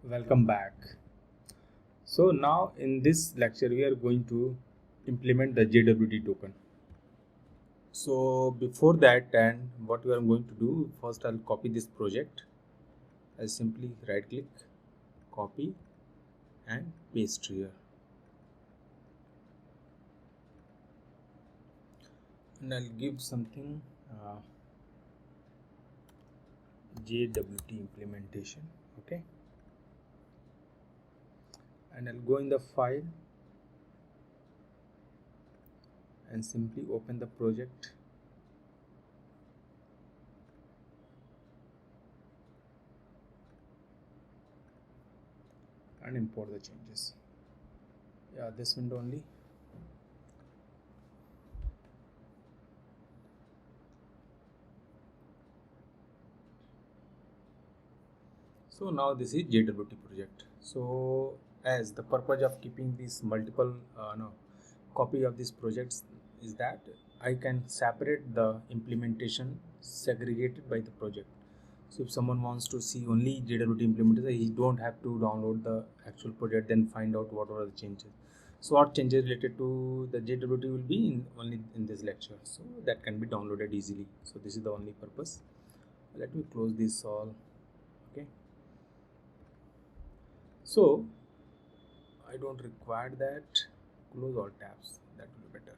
Welcome back. So now in this lecture we are going to implement the JWT token. So before that, and what we are going to do, first I'll copy this project. I'll simply right click, copy and paste here. And I'll give something JWT implementation. Okay. And I'll go in the file and simply open the project. And import the changes. Yeah, this window only. So now this is JWT project. So as the purpose of keeping these multiple copy of these projects is that I can separate the implementation segregated by the project. So if someone wants to see only JWT implementation, he don't have to download the actual project then find out what are the changes. So what changes related to the JWT will be only in this lecture. So that can be downloaded easily. So this is the only purpose. Let me close this all. Okay. So I don't require that. Close all tabs. That will be better.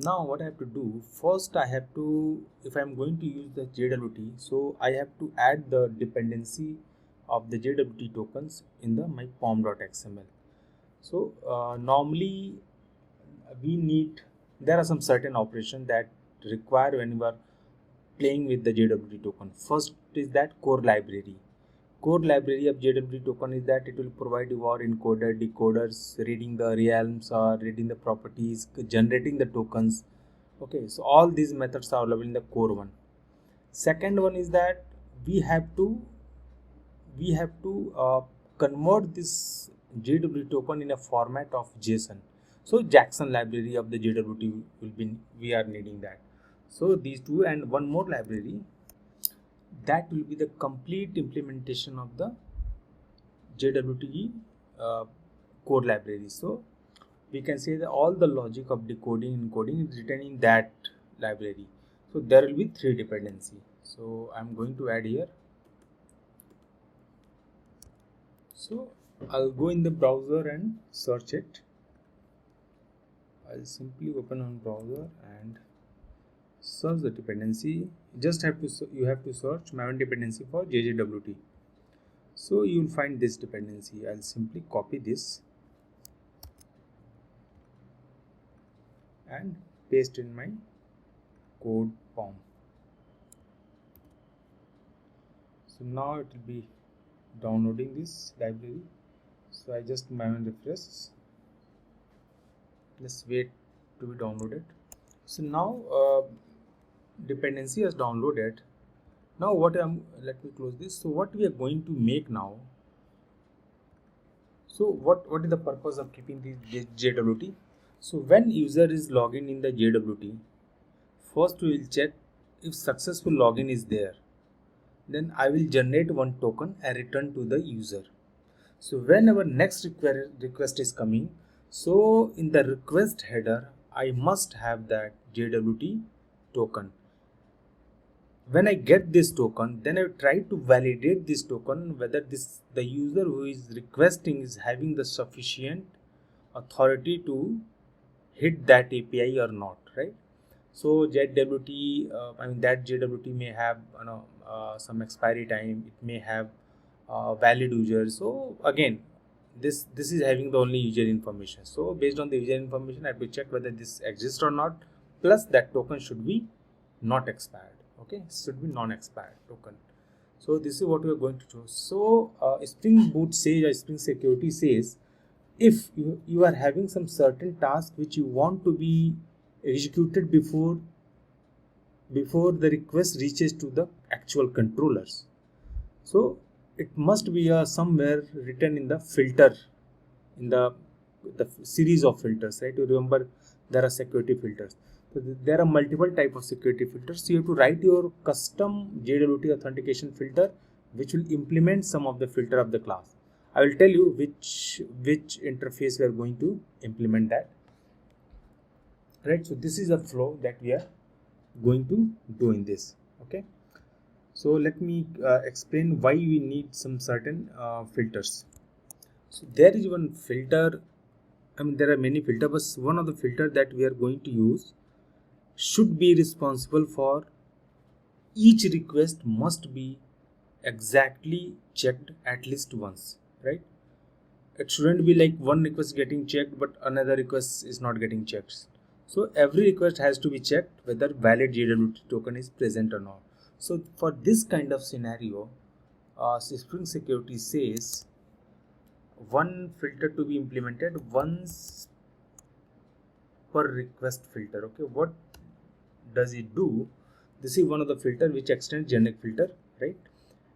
Now what I have to do, first I have to, if I am going to use the JWT, so I have to add the dependency of the JWT tokens in the my pom.xml. So normally there are some certain operations that require when you are playing with the JWT token. First is that core library. Core library of JWT token is that it will provide you our encoder, decoders, reading the realms or reading the properties, generating the tokens. Okay, so all these methods are available in the core one. Second one is that we have to convert this JWT token in a format of JSON. So Json library of the JWT we are needing that. So these two and one more library, that will be the complete implementation of the JWT core library. So we can say that all the logic of decoding and encoding is written in that library. So there will be 3 dependency. So I'm going to add here. So I'll go in the browser and search it. I'll simply open on browser and search the dependency. You have to search Maven dependency for JWT. So you will find this dependency. I'll simply copy this and paste in my code form. So now it will be downloading this library. So I just Maven refresh. Let's wait to be downloaded. So now dependency is downloaded. Now let me close this. So what we are going to make now, so what is the purpose of keeping this JWT? So when user is logging in the JWT, first we will check if successful login is there, then I will generate one token and return to the user. So when our next request is coming, so in the request header I must have that JWT token. When I get this token, then I try to validate this token whether the user who is requesting is having the sufficient authority to hit that API or not, right? So JWT, that JWT may have some expiry time. It may have valid user. So again, this is having the only user information. So based on the user information, I have to check whether this exists or not. Plus that token should be not expired. Okay, should be non-expired token. So this is what we are going to choose. So Spring Boot says, or Spring Security says, if you are having some certain task which you want to be executed before the request reaches to the actual controllers, so it must be somewhere written in the filter, in the series of filters, right? You remember there are security filters. So there are multiple type of security filters. So you have to write your custom JWT authentication filter which will implement some of the filter of the class. I will tell you which interface we are going to implement that. Right, so this is a flow that we are going to do in this. Okay, so let me explain why we need some certain filters. So there is one filter, I mean there are many filters, but one of the filter that we are going to use should be responsible for each request must be exactly checked at least once, right? It shouldn't be like one request getting checked but another request is not getting checked. So every request has to be checked whether valid JWT token is present or not. So for this kind of scenario, Spring Security says one filter to be implemented once per request filter. Okay, what does it do? This is one of the filter which extends generic filter, right?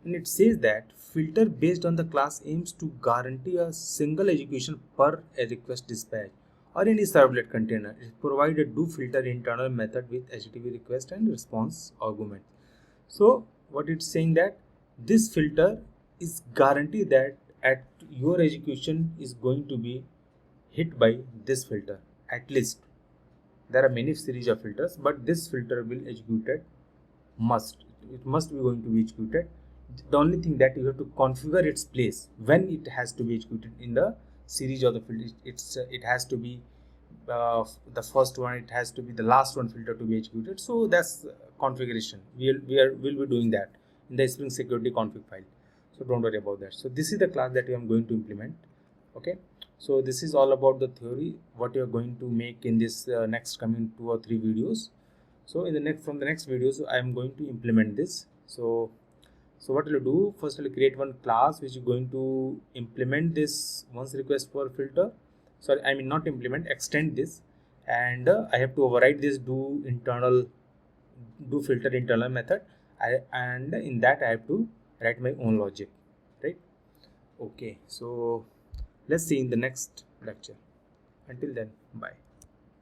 And it says that filter based on the class aims to guarantee a single execution per a request dispatch or any servlet container. It provides a do filter internal method with HTTP request and response argument. So what it's saying that this filter is guarantee that at your execution is going to be hit by this filter at least. There are many series of filters, but this filter will executed it must be going to be executed. The only thing that you have to configure its place when it has to be executed in the series of the filters. It has to be the first one, it has to be the last one filter to be executed. So that's configuration. We'll be doing that in the Spring Security config file. So don't worry about that. So this is the class that I am going to implement. Okay. So this is all about the theory what you are going to make in this next coming 2 or 3 videos. So in the next videos I am going to implement this. So what will do? First I will create one class which is going to implement this once request per filter. Sorry, I mean not implement, extend this, and I have to override this do filter internal method, and in that I have to write my own logic, right? Okay, so let's see in the next lecture. Until then, bye.